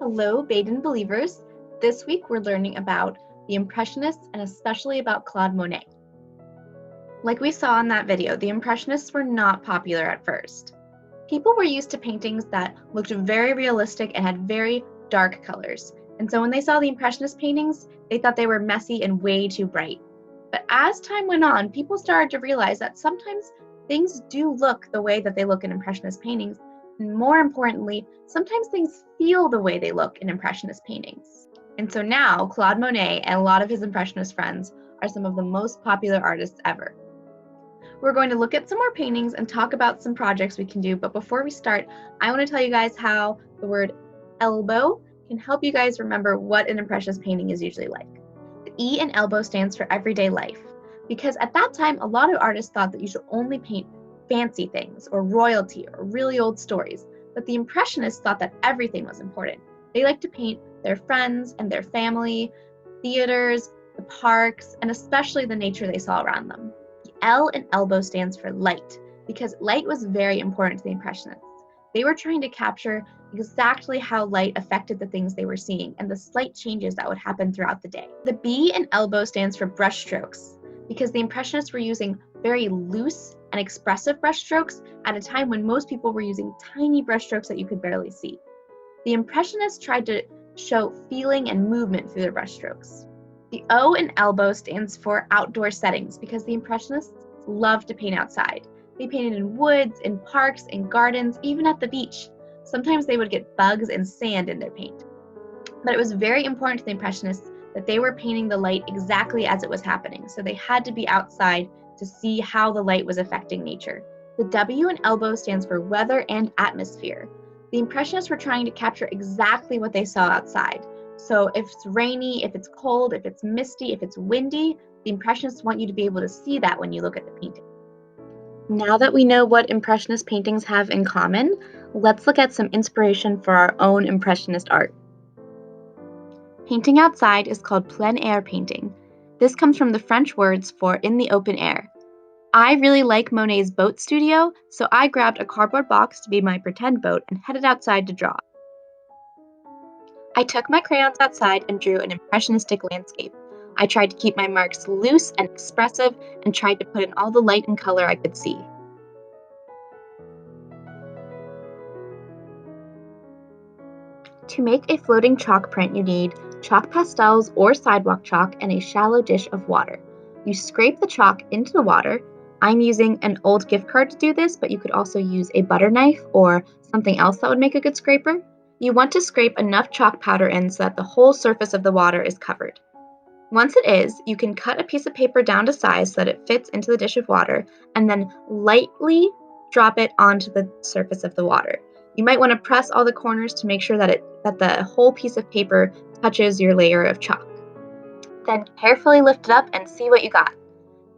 Hello, Baden believers. This week we're learning about the Impressionists and especially about Claude Monet. Like we saw in that video, the Impressionists were not popular at first. People were used to paintings that looked very realistic and had very dark colors. And so when they saw the Impressionist paintings, they thought they were messy and way too bright. But as time went on, people started to realize that sometimes things do look the way that they look in Impressionist paintings. And more importantly, sometimes things feel the way they look in Impressionist paintings. And so now, Claude Monet and a lot of his Impressionist friends are some of the most popular artists ever. We're going to look at some more paintings and talk about some projects we can do, but before we start, I want to tell you guys how the word elbow can help you guys remember what an Impressionist painting is usually like. The E in elbow stands for everyday life, because at that time, a lot of artists thought that you should only paint fancy things or royalty or really old stories, but the Impressionists thought that everything was important. They liked to paint their friends and their family, theaters, the parks, and especially the nature they saw around them. The L in elbow stands for light, because light was very important to the Impressionists. They were trying to capture exactly how light affected the things they were seeing and the slight changes that would happen throughout the day. The B in elbow stands for brush strokes, because the Impressionists were using very loose and expressive brush strokes at a time when most people were using tiny brush strokes that you could barely see. The Impressionists tried to show feeling and movement through their brush strokes. The O in elbow stands for outdoor settings, because the Impressionists loved to paint outside. They painted in woods, in parks, in gardens, even at the beach. Sometimes they would get bugs and sand in their paint. But it was very important to the Impressionists that they were painting the light exactly as it was happening, so they had to be outside to see how the light was affecting nature. The W in elbow stands for weather and atmosphere. The Impressionists were trying to capture exactly what they saw outside. So if it's rainy, if it's cold, if it's misty, if it's windy, the Impressionists want you to be able to see that when you look at the painting. Now that we know what Impressionist paintings have in common, let's look at some inspiration for our own Impressionist art. Painting outside is called plein air painting. This comes from the French words for in the open air. I really like Monet's boat studio, so I grabbed a cardboard box to be my pretend boat and headed outside to draw. I took my crayons outside and drew an impressionistic landscape. I tried to keep my marks loose and expressive and tried to put in all the light and color I could see. To make a floating chalk print, you need chalk pastels or sidewalk chalk and a shallow dish of water. You scrape the chalk into the water. I'm using an old gift card to do this, but you could also use a butter knife or something else that would make a good scraper. You want to scrape enough chalk powder in so that the whole surface of the water is covered. Once it is, you can cut a piece of paper down to size so that it fits into the dish of water and then lightly drop it onto the surface of the water. You might want to press all the corners to make sure that the whole piece of paper touches your layer of chalk. Then carefully lift it up and see what you got.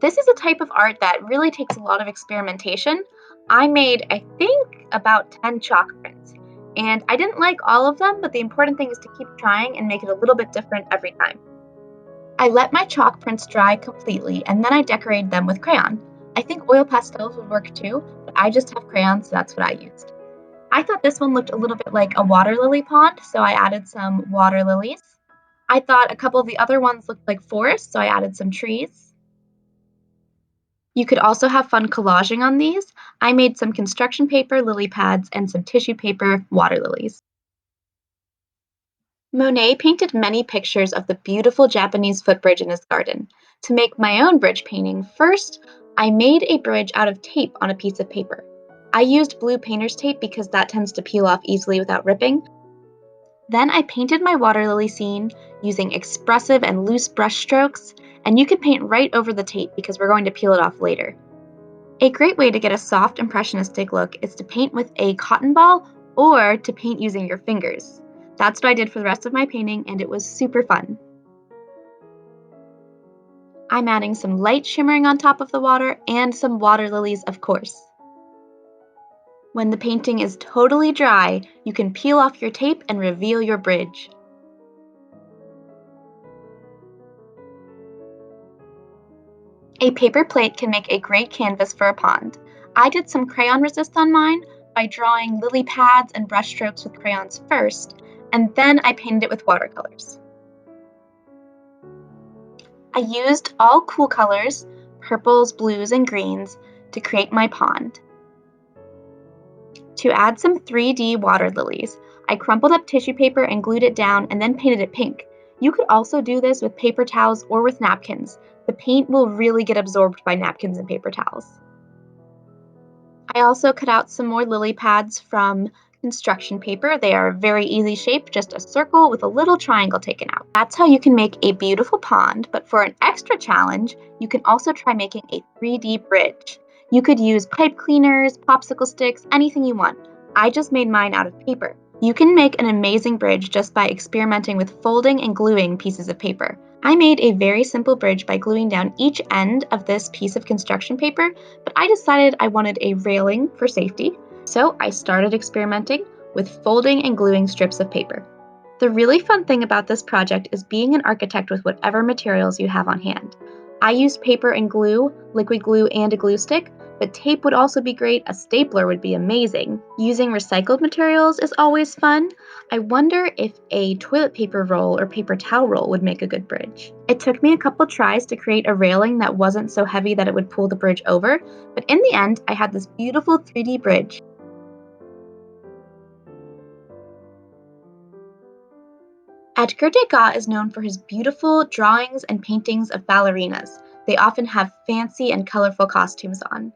This is a type of art that really takes a lot of experimentation. I made, I think, about 10 chalk prints. And I didn't like all of them, but the important thing is to keep trying and make it a little bit different every time. I let my chalk prints dry completely and then I decorated them with crayon. I think oil pastels would work too, but I just have crayons, so that's what I used. I thought this one looked a little bit like a water lily pond, so I added some water lilies. I thought a couple of the other ones looked like forests, so I added some trees. You could also have fun collaging on these. I made some construction paper lily pads and some tissue paper water lilies. Monet painted many pictures of the beautiful Japanese footbridge in his garden. To make my own bridge painting, first, I made a bridge out of tape on a piece of paper. I used blue painter's tape because that tends to peel off easily without ripping. Then I painted my water lily scene using expressive and loose brush strokes, and you can paint right over the tape because we're going to peel it off later. A great way to get a soft impressionistic look is to paint with a cotton ball or to paint using your fingers. That's what I did for the rest of my painting, and it was super fun. I'm adding some light shimmering on top of the water and some water lilies, of course. When the painting is totally dry, you can peel off your tape and reveal your bridge. A paper plate can make a great canvas for a pond. I did some crayon resist on mine by drawing lily pads and brush strokes with crayons first, and then I painted it with watercolors. I used all cool colors, purples, blues, and greens, to create my pond. To add some 3D water lilies, I crumpled up tissue paper and glued it down and then painted it pink. You could also do this with paper towels or with napkins. The paint will really get absorbed by napkins and paper towels. I also cut out some more lily pads from construction paper. They are a very easy shape, just a circle with a little triangle taken out. That's how you can make a beautiful pond, but for an extra challenge, you can also try making a 3D bridge. You could use pipe cleaners, popsicle sticks, anything you want. I just made mine out of paper. You can make an amazing bridge just by experimenting with folding and gluing pieces of paper. I made a very simple bridge by gluing down each end of this piece of construction paper, but I decided I wanted a railing for safety, so I started experimenting with folding and gluing strips of paper. The really fun thing about this project is being an architect with whatever materials you have on hand. I used paper and glue, liquid glue, and a glue stick, but tape would also be great. A stapler would be amazing. Using recycled materials is always fun. I wonder if a toilet paper roll or paper towel roll would make a good bridge. It took me a couple tries to create a railing that wasn't so heavy that it would pull the bridge over, but in the end, I had this beautiful 3D bridge. Edgar Degas is known for his beautiful drawings and paintings of ballerinas. They often have fancy and colorful costumes on.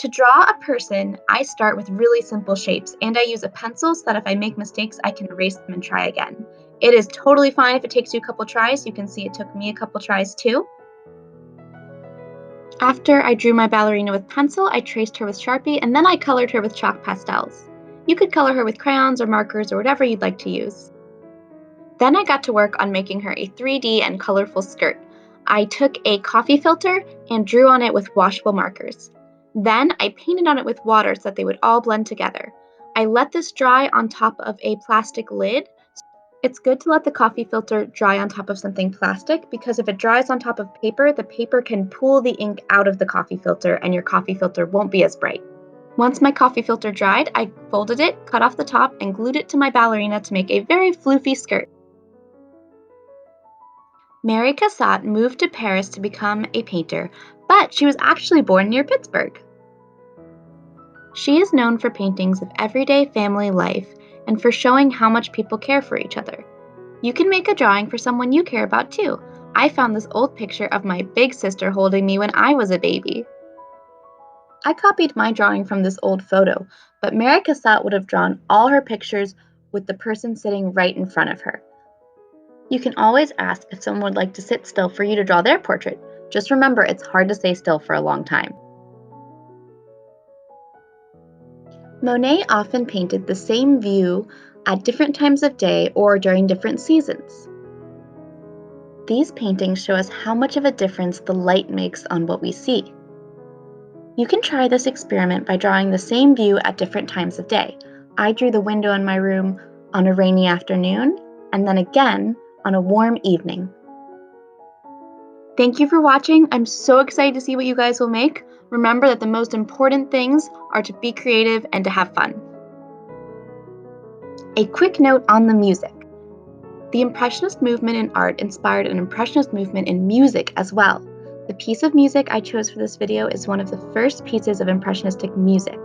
To draw a person, I start with really simple shapes, and I use a pencil so that if I make mistakes, I can erase them and try again. It is totally fine if it takes you a couple tries. You can see it took me a couple tries too. After I drew my ballerina with pencil, I traced her with Sharpie, and then I colored her with chalk pastels. You could color her with crayons or markers or whatever you'd like to use. Then I got to work on making her a 3D and colorful skirt. I took a coffee filter and drew on it with washable markers. Then I painted on it with water so that they would all blend together. I let this dry on top of a plastic lid. It's good to let the coffee filter dry on top of something plastic because if it dries on top of paper, the paper can pull the ink out of the coffee filter and your coffee filter won't be as bright. Once my coffee filter dried, I folded it, cut off the top, and glued it to my ballerina to make a very floofy skirt. Mary Cassatt moved to Paris to become a painter, but she was actually born near Pittsburgh. She is known for paintings of everyday family life and for showing how much people care for each other. You can make a drawing for someone you care about too. I found this old picture of my big sister holding me when I was a baby. I copied my drawing from this old photo, but Mary Cassatt would have drawn all her pictures with the person sitting right in front of her. You can always ask if someone would like to sit still for you to draw their portrait. Just remember, it's hard to stay still for a long time. Monet often painted the same view at different times of day or during different seasons. These paintings show us how much of a difference the light makes on what we see. You can try this experiment by drawing the same view at different times of day. I drew the window in my room on a rainy afternoon, and then again on a warm evening. Thank you for watching. I'm so excited to see what you guys will make. Remember that the most important things are to be creative and to have fun. A quick note on the music. The Impressionist movement in art inspired an Impressionist movement in music as well. The piece of music I chose for this video is one of the first pieces of Impressionistic music.